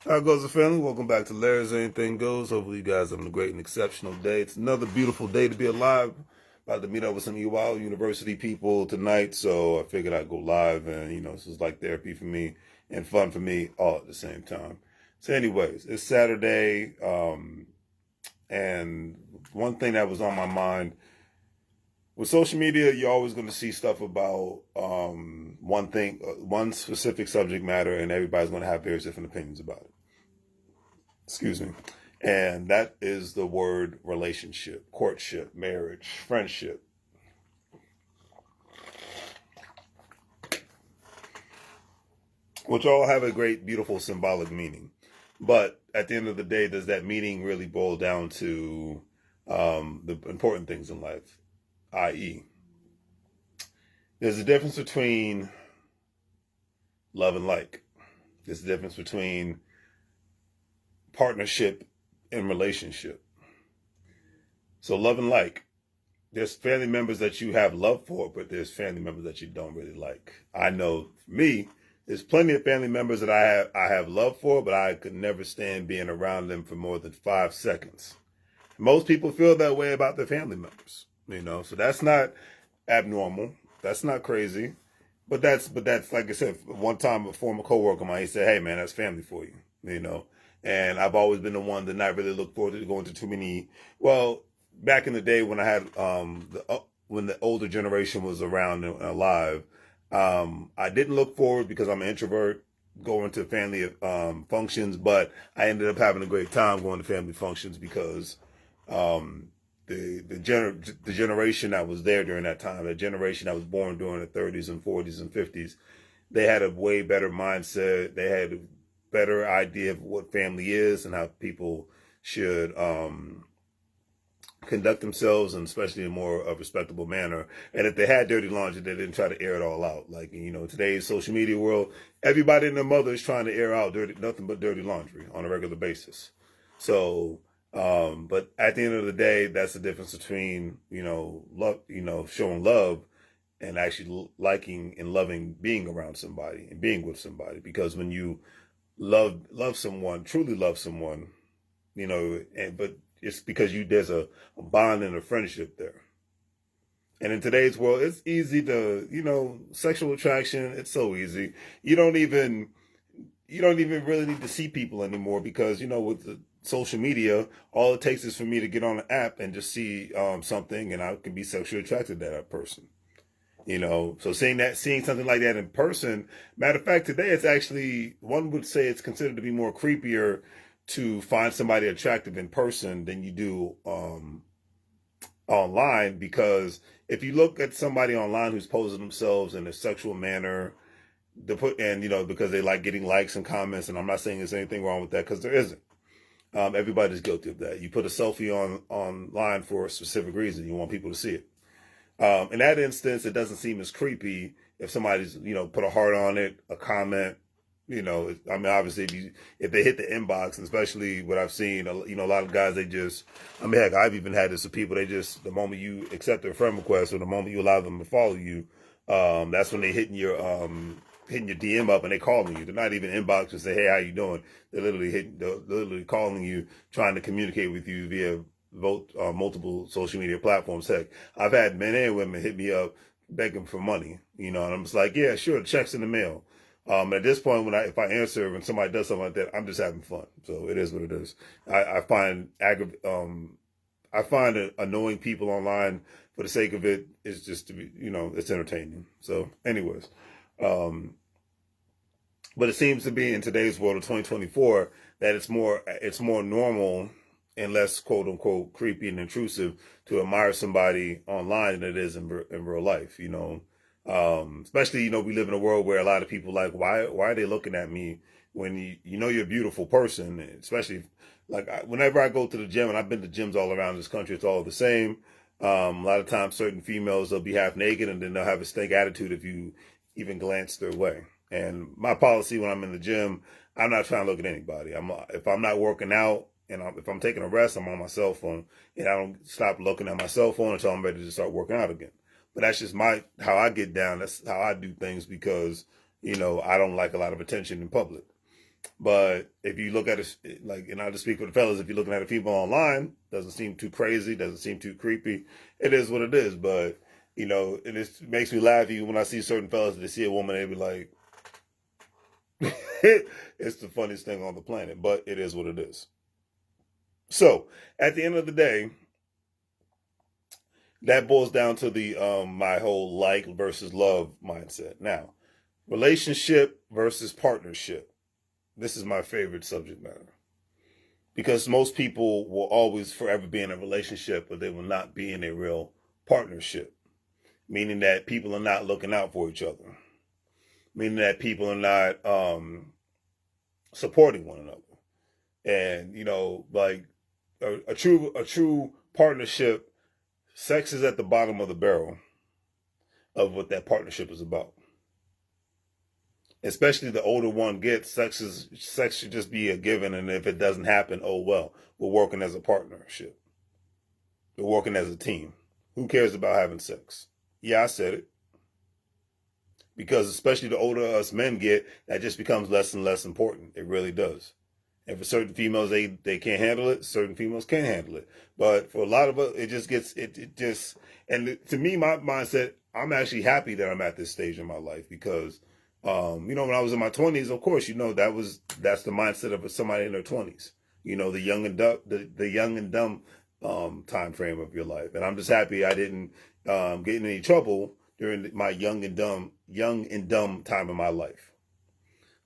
How goes the family? Welcome back to Larry's Anything Goes. Hopefully you guys are having a great and exceptional day. It's another beautiful day to be alive. About to meet up with some UW University people tonight, so I figured I'd go live, and this is like therapy for me and fun for me all at the same time. So anyways, it's Saturday, and one thing that was on my mind with social media, you're always going to see stuff about one thing, one specific subject matter, and everybody's going to have various different opinions about it. Excuse me. And that is the word relationship, courtship, marriage, friendship. Which all have a great, beautiful, symbolic meaning. But at the end of the day, does that meaning really boil down to the important things in life? I.e., there's a difference between love and like. There's a difference between partnership and relationship. So love and like. There's family members that you have love for, but there's family members that you don't really like. I know for me, there's plenty of family members that I have love for, but I could never stand being around them for more than 5 seconds. Most people feel that way about their family members, so that's not abnormal. That's not crazy. But that's like I said, one time a former coworker of mine, he said, "Hey man, that's family for you," And I've always been the one to not really look forward to going to too many. Well, back in the day when I had when the older generation was around and alive, I didn't look forward because I'm an introvert going to family functions, but I ended up having a great time going to family functions because the generation that was there during that time, the generation that was born during the 30s and 40s and 50s, they had a way better mindset. They had a better idea of what family is and how people should conduct themselves, and especially in more a respectable manner. And if they had dirty laundry, they didn't try to air it all out. Like, today's social media world, everybody and their mother is trying to air out nothing but dirty laundry on a regular basis. So, but at the end of the day, that's the difference between, love, showing love and actually liking and loving being around somebody and being with somebody. Because when you love someone, truly love someone, but it's because there's a bond and a friendship there. And in today's world, it's easy to, sexual attraction, it's so easy. You don't even really need to see people anymore because, with the social media, all it takes is for me to get on an app and just see something, and I can be sexually attracted to that person. So seeing something like that in person, matter of fact, today it's actually, one would say it's considered to be more creepier to find somebody attractive in person than you do online, because if you look at somebody online who's posing themselves in a sexual manner, because they like getting likes and comments, and I'm not saying there's anything wrong with that, because there isn't. Everybody's guilty of that. You put a selfie online for a specific reason. You want people to see it. In that instance, it doesn't seem as creepy if somebody's, put a heart on it, a comment. Obviously, if they hit the inbox, and especially what I've seen, a lot of guys, heck, I've even had this with people. The moment you accept their friend request or the moment you allow them to follow you, that's when they hitting your DM up and they calling you. They're not even inbox to say, "Hey, how you doing?" They're literally calling you, trying to communicate with you via multiple social media platforms. Heck, I've had men and women hit me up begging for money, and I'm just like, "Yeah, sure, the check's in the mail." At this point, if I answer when somebody does something like that, I'm just having fun. So it is what it is. I find annoying people online for the sake of it. It's just to be, it's entertaining. So, anyways, but it seems to be in today's world of 2024 that it's more normal and less quote unquote creepy and intrusive to admire somebody online than it is in real life. Especially, we live in a world where a lot of people why are they looking at me when you're a beautiful person, especially whenever I go to the gym, and I've been to gyms all around this country, it's all the same. A lot of times certain females, they'll be half naked and then they'll have a stink attitude if you even glance their way. And my policy when I'm in the gym, I'm not trying to look at anybody. If I'm not working out and if I'm taking a rest, I'm on my cell phone, and I don't stop looking at my cell phone until I'm ready to start working out again. But that's just how I get down. That's how I do things because, I don't like a lot of attention in public. But if you look at it, like, and I'll just speak for the fellas, if you're looking at a female online, doesn't seem too crazy, doesn't seem too creepy. It is what it is. But, it makes me laugh even when I see certain fellas, they see a woman, they be like, it's the funniest thing on the planet, but it is what it is. So at the end of the day, that boils down to the my whole like versus love mindset. Now, relationship versus partnership. This is my favorite subject matter because most people will always forever be in a relationship, but they will not be in a real partnership, meaning that people are not looking out for each other, meaning that people are not supporting one another. And like a true partnership, sex is at the bottom of the barrel of what that partnership is about. Especially the older one gets, sex should just be a given, and if it doesn't happen, oh well. We're working as a partnership. We're working as a team. Who cares about having sex? Yeah, I said it. Because especially the older us men get, that just becomes less and less important. It really does. And for certain females, they can't handle it. Certain females can handle it. But for a lot of us, it just gets, and to me, my mindset, I'm actually happy that I'm at this stage in my life because, when I was in my 20s, of course, that's the mindset of somebody in their 20s. The young and dumb, the young and dumb time frame of your life. And I'm just happy I didn't get in any trouble during my young and dumb time in my life.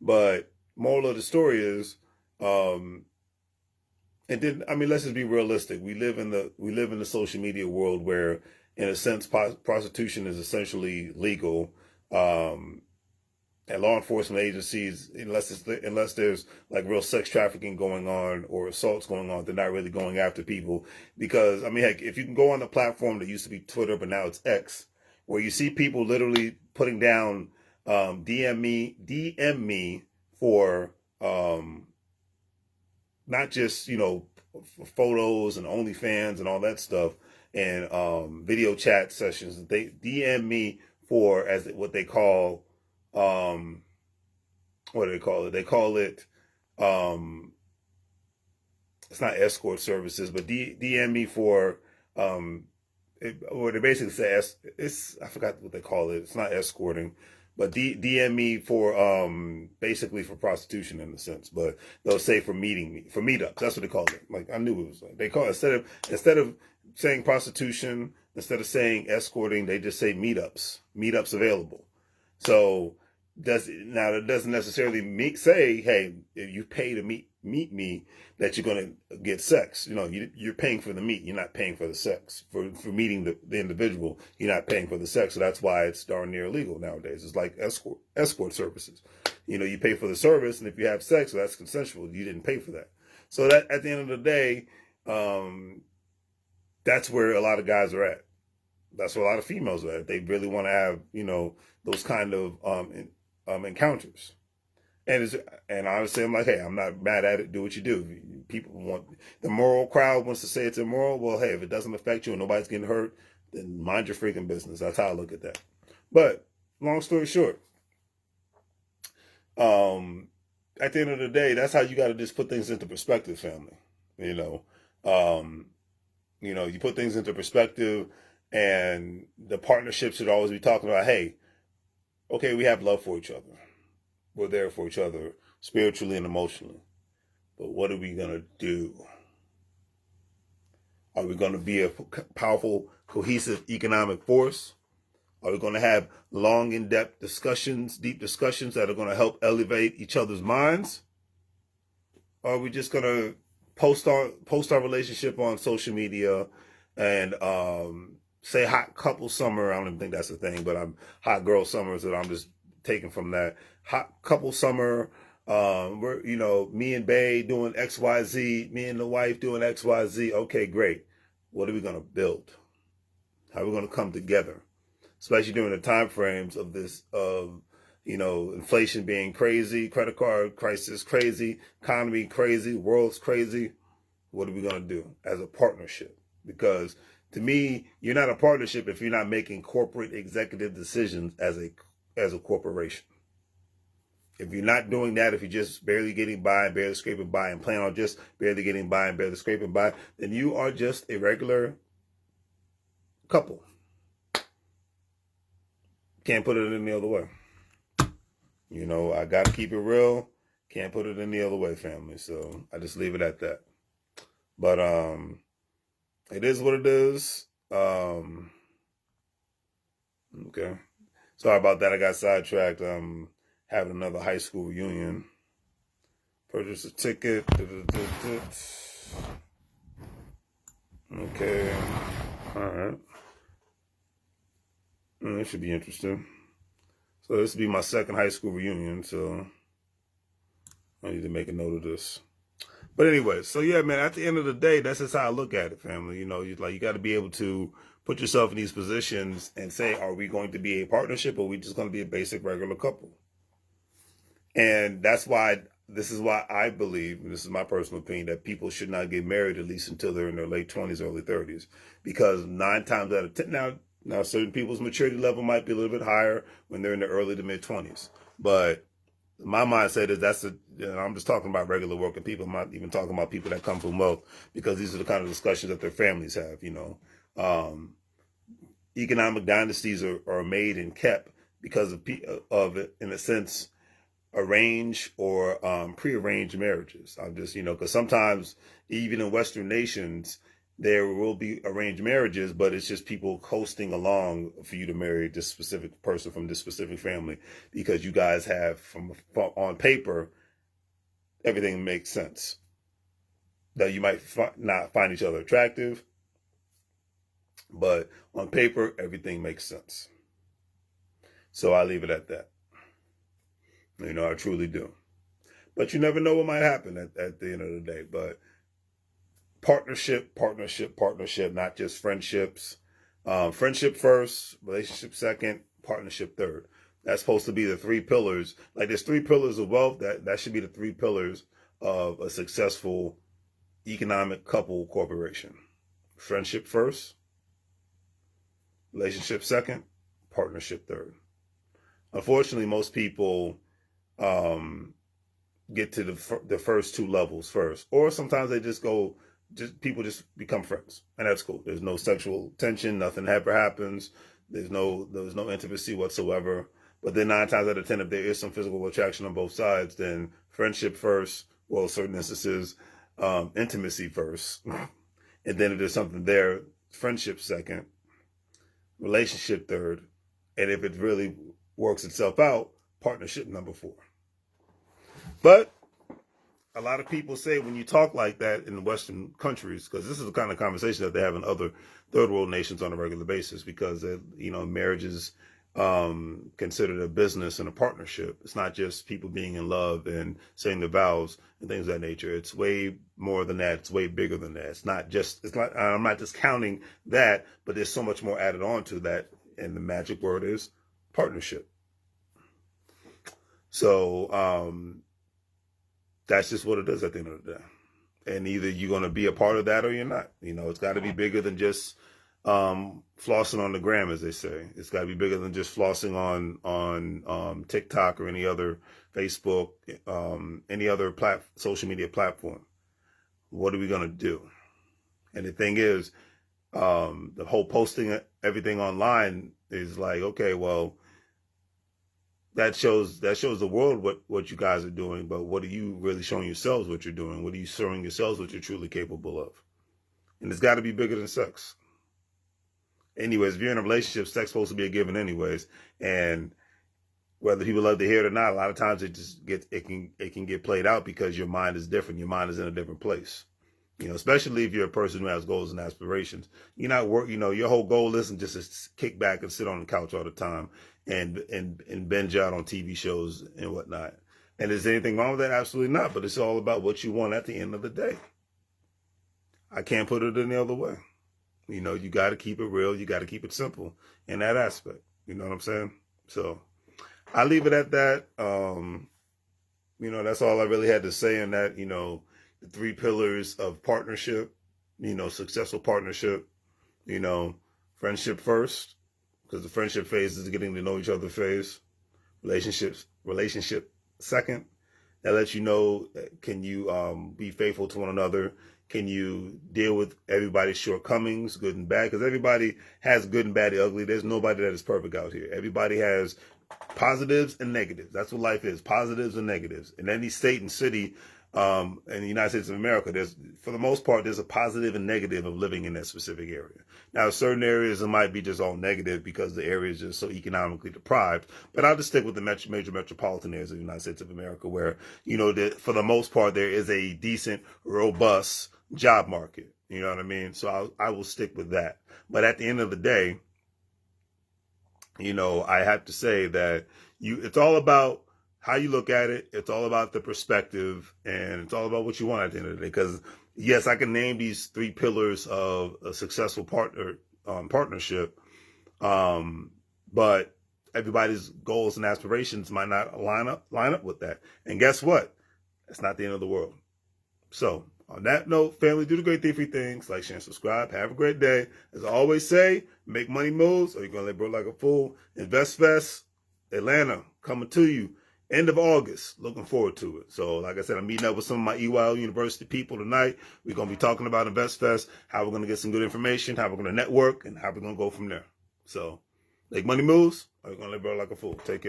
But moral of the story is, and then let's just be realistic. We live in the social media world where, in a sense, prostitution is essentially legal. And law enforcement agencies, unless there's like real sex trafficking going on or assaults going on, they're not really going after people because heck, if you can go on a platform that used to be Twitter but now it's X, where you see people literally putting down DM me for not just photos and OnlyFans and all that stuff and video chat sessions. They DM me for as what they call what do they call it? They call it it's not escort services, but DM me for what they basically say it's I forgot what they call it. It's not escorting, but DM me for basically for prostitution in a sense. But they'll say for meetups. That's what they call it. Like I knew it was like they call it instead of saying prostitution, instead of saying escorting, they just say meetups available. So that doesn't necessarily say, hey, if you pay to meet me, that you're going to get sex. You're paying for the meet. You're not paying for the sex. For meeting the individual, you're not paying for the sex. So that's why it's darn near illegal nowadays. It's like escort services. You pay for the service, and if you have sex, well, that's consensual. You didn't pay for that. So that at the end of the day, that's where a lot of guys are at. That's where a lot of females are at. They really want to have, those kind of encounters. And honestly, I'm like, hey, I'm not mad at it. Do what you do. People the moral crowd wants to say it's immoral. Well, hey, if it doesn't affect you and nobody's getting hurt, then mind your freaking business. That's how I look at that. But long story short, at the end of the day, that's how you got to just put things into perspective, family. You put things into perspective, and the partnership should always be talking about, hey, okay, we have love for each other. We're there for each other spiritually and emotionally. But what are we going to do? Are we going to be a powerful, cohesive economic force? Are we going to have long, in-depth discussions, deep discussions that are going to help elevate each other's minds? Or are we just going to post our relationship on social media and say hot couple summer? I don't even think that's a thing, but I'm hot girl summer, so I'm just taking from that. Hot couple summer, we're, me and Bae doing XYZ, me and the wife doing XYZ. Okay, great. What are we going to build? How are we going to come together? Especially during the time frames of this, inflation being crazy, credit card crisis crazy, economy crazy, world's crazy. What are we going to do as a partnership? Because to me, you're not a partnership if you're not making corporate executive decisions as a corporation. If you're not doing that, if you're just barely getting by and barely scraping by and plan on just barely getting by and barely scraping by, then you are just a regular couple. Can't put it any other way. You know, I got to keep it real. Can't put it any other way, family. So I just leave it at that. But it is what it is. Okay. Sorry about that. I got sidetracked. Having another high school reunion. Purchase a ticket. Okay. All right. It should be interesting. So this will be my second high school reunion, so I need to make a note of this. But anyway, so yeah, man, at the end of the day, that's just how I look at it, family. You know, you got to be able to put yourself in these positions and say, are we going to be a partnership or are we just going to be a basic regular couple? And this is why I believe, and this is my personal opinion, that people should not get married at least until they're in their late 20s, early 30s. Because 9 times out of 10, now certain people's maturity level might be a little bit higher when they're in the early to mid 20s. But my mindset is I'm just talking about regular working people. I'm not even talking about people that come from wealth, because these are the kind of discussions that their families have, you know. Economic dynasties are made and kept because of it, in a sense, arranged or prearranged marriages. I'm just, you know, because sometimes even in Western nations, there will be arranged marriages, but it's just people coasting along for you to marry this specific person from this specific family, because you guys have, on paper, everything makes sense. That you might not find each other attractive, but on paper, everything makes sense. So I leave it at that. You know, I truly do. But you never know what might happen at the end of the day. But partnership, not just friendships. Friendship first, relationship second, partnership third. That's supposed to be the 3 pillars. Like there's 3 pillars of wealth. That should be the 3 pillars of a successful economic couple corporation. Friendship first, relationship second, partnership third. Unfortunately, most people get to the first 2 levels first, or sometimes they people just become friends, and that's cool. There's no sexual tension, nothing ever happens. There's no intimacy whatsoever. But then 9 times out of 10, if there is some physical attraction on both sides, then friendship first, well, certain instances, intimacy first, and then if there's something there, friendship second, relationship third, and if it really works itself out, partnership number 4. But a lot of people say when you talk like that in Western countries, because this is the kind of conversation that they have in other third world nations on a regular basis, because you know, marriage is considered a business and a partnership. It's not just people being in love and saying the vows and things of that nature. It's way more than that. It's way bigger than that. I'm not just counting that, but there's so much more added on to that, and the magic word is partnership. So that's just what it is at the end of the day. And either you're going to be a part of that or you're not. You know, it's got to be bigger than just flossing on the gram, as they say. It's got to be bigger than just flossing on TikTok or any other Facebook, any other social media platform. What are we going to do? And the thing is, the whole posting everything online is like, okay, well, that shows the world what you guys are doing, but what are you really showing yourselves what you're doing? What are you showing yourselves what you're truly capable of? And it's got to be bigger than sex. Anyways, if you're in a relationship, sex is supposed to be a given anyways. And whether people love to hear it or not, a lot of times it can get played out because your mind is different. Your mind is in a different place. You know, especially if you're a person who has goals and aspirations. You're not your whole goal isn't just to kick back and sit on the couch all the time and binge out on TV shows and whatnot. And is there anything wrong with that? Absolutely not. But it's all about what you want at the end of the day. I can't put it any other way. You know, you got to keep it real. You got to keep it simple in that aspect. You know what I'm saying? So I leave it at that. You know, that's all I really had to say on that. You know, the 3 pillars of partnership, you know, successful partnership, you know, friendship first, because the friendship phase is getting to know each other phase. Relationship second. That lets you know, can you be faithful to one another? Can you deal with everybody's shortcomings, good and bad? Because everybody has good and bad and ugly. There's nobody that is perfect out here. Everybody has positives and negatives. That's what life is, positives and negatives. In any state and city in the United States of America, there's, for the most part, there's a positive and negative of living in that specific area. Now, certain areas, it might be just all negative because the area is just so economically deprived. But I'll just stick with the major metropolitan areas of the United States of America where, you know, for the most part, there is a decent, robust job market. You know what I mean? So I will stick with that. But at the end of the day, you know, I have to say that it's all about how you look at it. It's all about the perspective, and it's all about what you want at the end of the day. Because yes, I can name these 3 pillars of a successful partnership, but everybody's goals and aspirations might not line up with that. And guess what? It's not the end of the world. So on that note, family, do the great thing, 3 things. Like, share, and subscribe. Have a great day. As I always say, make money moves or you're going to live broke like a fool. Invest Fest, Atlanta, coming to you. End of August. Looking forward to it. So, like I said, I'm meeting up with some of my EYL University people tonight. We're going to be talking about Invest Fest, how we're going to get some good information, how we're going to network, and how we're going to go from there. So, make money moves or you're going to live broke like a fool. Take care.